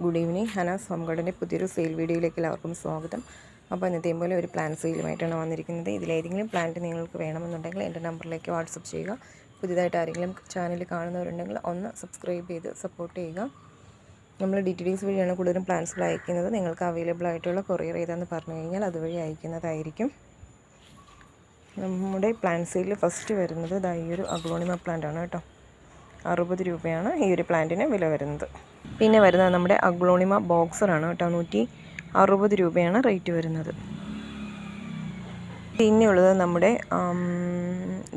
Good evening. Hana's home ഗാർഡൻ്റെ പുതിയൊരു sale വീഡിയോയിലേക്ക് എല്ലാവർക്കും സ്വാഗതം. അപ്പോൾ ഇന്നത്തെയും പോലെ ഒരു പ്ലാന്റ് സെയിലുമായിട്ടാണ് വന്നിരിക്കുന്നത്. ഇതിലേതെങ്കിലും പ്ലാന്റ് നിങ്ങൾക്ക് വേണമെന്നുണ്ടെങ്കിൽ എൻ്റെ നമ്പറിലേക്ക് വാട്സപ്പ് ചെയ്യുക. പുതിയതായിട്ട് ആരെങ്കിലും ചാനൽ കാണുന്നവരുണ്ടെങ്കിൽ ഒന്ന് സബ്സ്ക്രൈബ് ചെയ്ത് സപ്പോർട്ട് ചെയ്യുക. നമ്മൾ DTDs വഴിയാണ് കൂടുതലും പ്ലാന്റ്സുകൾ അയക്കുന്നത്. നിങ്ങൾക്ക് അവൈലബിൾ ആയിട്ടുള്ള കൊറിയർ ഏതാണെന്ന് പറഞ്ഞു കഴിഞ്ഞാൽ അതുവഴി അയക്കുന്നതായിരിക്കും. നമ്മുടെ പ്ലാന്റ് സെയിലിൽ ഫസ്റ്റ് വരുന്നത് ഈ ഒരു അഗ്ലോണിമ പ്ലാന്റ് ആണ് കേട്ടോ. 60 രൂപയാണ് ഈ ഒരു പ്ലാന്റിന് വില വരുന്നത്. പിന്നെ വരുന്നത് നമ്മുടെ അഗ്ലോണിമ ബോക്സറാണ് കേട്ടോ. 160 രൂപയാണ് റേറ്റ് വരുന്നത്. പിന്നെയുള്ളത് നമ്മുടെ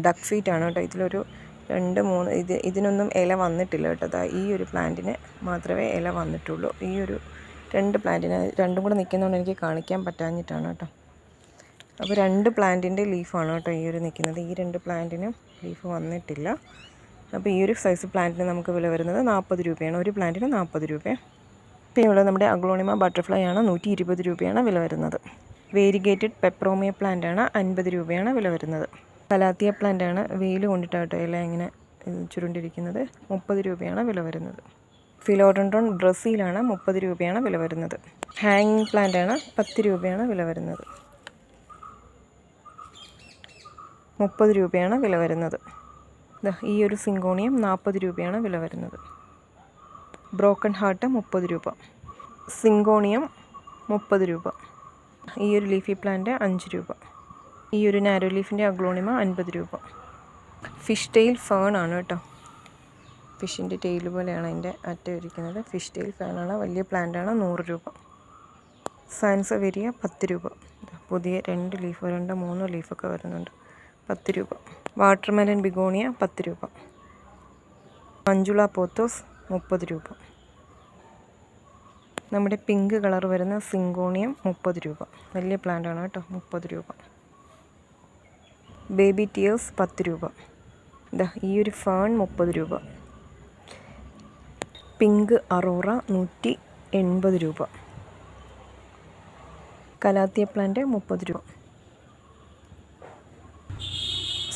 ഡക്ക് ഫീറ്റ് ആണ് കേട്ടോ. ഇതിലൊരു 2-3 ഇതിനൊന്നും ഇല വന്നിട്ടില്ല കേട്ടോ. ഈ ഒരു പ്ലാന്റിന് മാത്രമേ ഇല വന്നിട്ടുള്ളൂ. ഈ ഒരു 2 പ്ലാന്റിന് രണ്ടും കൂടെ നിൽക്കുന്നതുകൊണ്ട് എനിക്ക് കാണിക്കാൻ പറ്റാഞ്ഞിട്ടാണ് കേട്ടോ. അപ്പോൾ 2 പ്ലാന്റിൻ്റെ ലീഫാണ് കേട്ടോ ഈ ഒരു നിൽക്കുന്നത്. ഈ 2 പ്ലാന്റിനും ലീഫ് വന്നിട്ടില്ല. അപ്പോൾ ഈ ഒരു സൈസ് പ്ലാന്റിന് നമുക്ക് വില വരുന്നത് 40 രൂപയാണ്. ഒരു പ്ലാന്റിന് 40 രൂപ. പിന്നെയുള്ളത് നമ്മുടെ അഗ്ലോണിമ ബട്ടർഫ്ലൈ ആണ്. 120 രൂപയാണ് വില വരുന്നത്. വേരിഗേറ്റഡ് പെപ്രോമിയ പ്ലാന്റ് ആണ്. 50 രൂപയാണ് വില വരുന്നത്. കലാത്തിയ പ്ലാന്റ് ആണ്. വെയിൽ കൊണ്ടിട്ടാട്ടോ എല്ലാം ഇങ്ങനെ ചുരുണ്ടിരിക്കുന്നത്. 30 രൂപയാണ് വില വരുന്നത്. ഫിലോഡൻഡ്രോൺ ബ്രസീലാണ്. 30 രൂപയാണ് വില വരുന്നത്. ഹാങ്ങിങ് പ്ലാന്റ് ആണ്. 10 രൂപയാണ് വില വരുന്നത്. 30 രൂപയാണ് വില വരുന്നത്. ഈ ഒരു സിങ്കോണിയം 40 രൂപയാണ് വില വരുന്നത്. ബ്രോക്കൺ ഹാർട്ട് 30 രൂപ. സിങ്കോണിയം 30 രൂപ. ഈ ഒരു ലീഫി പ്ലാന്റ് 5 രൂപ. ഈ ഒരു നാരോ ലീഫിൻ്റെ അഗ്ലോണിമ 50 രൂപ. ഫിഷ് ടെയിൽ ഫേൺ ആണ് കേട്ടോ. ഫിഷിൻ്റെ ടെയിൽ പോലെയാണ് അതിൻ്റെ അറ്റം ഇരിക്കുന്നത്. ഫിഷ് ടെയിൽ ഫേണാണ്. വലിയ പ്ലാന്റാണ്. 100 രൂപ. സാൻസവേരിയ 10 രൂപ. പുതിയ 2 ലീഫ് 2-3 ലീഫൊക്കെ വരുന്നുണ്ട്. 10 രൂപ. വാട്ടർമെലൻ ബിഗോണിയ 10 രൂപ. മഞ്ജുള പോത്തോസ് 30 രൂപ. നമ്മുടെ പിങ്ക് കളർ വരുന്ന സിങ്കോണിയം 30 രൂപ. വലിയ പ്ലാന്റ് ആണ് കേട്ടോ. 30 രൂപ. ബേബി ടിയേഴ്സ് 10 രൂപ. ഈ ഒരു ഫേൺ 30 രൂപ. പിങ്ക് അറോറ 180 രൂപ. കലാത്തിയ പ്ലാന്റ് 30 രൂപ.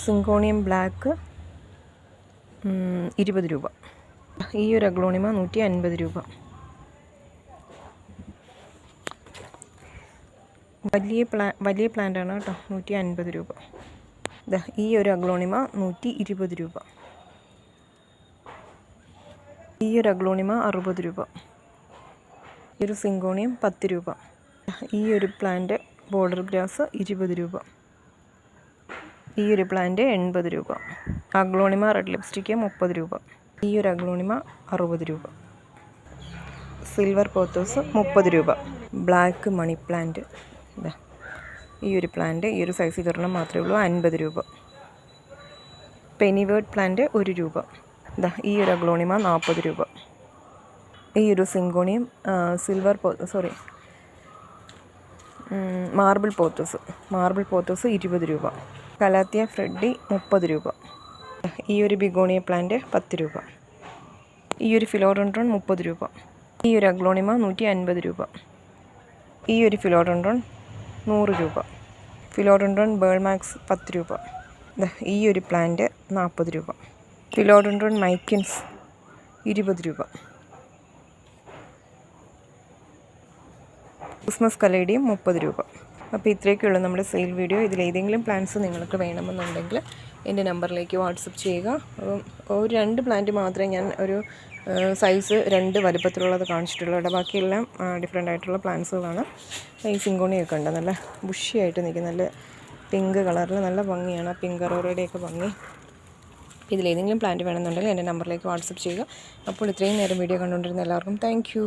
സിങ്കോണിയം ബ്ലാക്ക് 20 രൂപ. ഈ ഒരു അഗ്ലോണിമ 150 രൂപ. വലിയ പ്ലാന്റ് ആണ് കേട്ടോ. 150 രൂപ. ഈ ഒരു അഗ്ലോണിമ 120 രൂപ. ഈ ഒരു അഗ്ലോണിമ 60 രൂപ. ഈ ഒരു സിങ്കോണിയം 10 രൂപ. ഈ ഒരു പ്ലാന്റ് ബോർഡർ ഗ്രാസ് 20 രൂപ. ഈ ഒരു പ്ലാന്റ് 80 രൂപ. അഗ്ലോണിമ റെഡ് ലിപ്സ്റ്റിക്ക് 30 രൂപ. ഈ ഒരു അഗ്ലോണിമ 60 രൂപ. സിൽവർ പോത്തോസ് 30 രൂപ. ബ്ലാക്ക് മണി പ്ലാന്റ് ഈ ഒരു പ്ലാന്റ് ഈ ഒരു സൈസ് ഇതൊരെണ്ണം മാത്രമേ ഉള്ളൂ. 50 രൂപ. പെനിവേർഡ് പ്ലാന്റ് 1 രൂപ. ഈ ഒരു അഗ്ലോണിമ 40 രൂപ. ഈ ഒരു സിങ്കോണിയം മാർബിൾ പോത്തോസ് 20 രൂപ. കലാത്തിയ ഫ്രെഡി 30 രൂപ. ഈ ഒരു ബിഗോണിയ പ്ലാന്റ് 10 രൂപ. ഈ ഒരു ഫിലോഡൻഡ്രോൺ 30 രൂപ. ഈ ഒരു അഗ്ലോണിമ 150 രൂപ. ഈ ഒരു ഫിലോഡൻഡ്രോൺ 100 രൂപ. ഫിലോഡൻഡ്രോൺ ബേൾമാക്സ് 10 രൂപ. ഈ ഒരു പ്ലാന്റ് 40 രൂപ. ഫിലോഡൻഡ്രോൺ മൈക്കിൻസ് 20 രൂപ. ക്രിസ്മസ് കലേഡിയം 30 രൂപ. അപ്പോൾ ഇത്രയൊക്കെയുള്ളൂ നമ്മുടെ സെയിൽ വീഡിയോ. ഇതിലേതെങ്കിലും പ്ലാന്റ്സ് നിങ്ങൾക്ക് വേണമെന്നുണ്ടെങ്കിൽ എൻ്റെ നമ്പറിലേക്ക് വാട്സപ്പ് ചെയ്യുക. ഒരു 2 പ്ലാന്റ് മാത്രമേ ഞാൻ ഒരു സൈസ് 2 വലുപ്പത്തിലുള്ളത് കാണിച്ചിട്ടുള്ളൂ. ബാക്കിയെല്ലാം ഡിഫറെൻ്റ് ആയിട്ടുള്ള പ്ലാന്റ്സുകളാണ്. ഈ സിങ്കോണിയൊക്കെ ഉണ്ട്. നല്ല ബുഷിയായിട്ട് നിൽക്കും. നല്ല പിങ്ക് കളറിൽ നല്ല ഭംഗിയാണ്. പിങ്ക് അറോറയുടെയൊക്കെ ഭംഗി. ഇതിലേതെങ്കിലും പ്ലാന്റ് വേണമെന്നുണ്ടെങ്കിൽ എൻ്റെ നമ്പറിലേക്ക് വാട്സപ്പ് ചെയ്യുക. അപ്പോൾ ഇത്രയും നേരം വീഡിയോ കണ്ടുകൊണ്ടിരുന്ന എല്ലാവർക്കും താങ്ക് യു.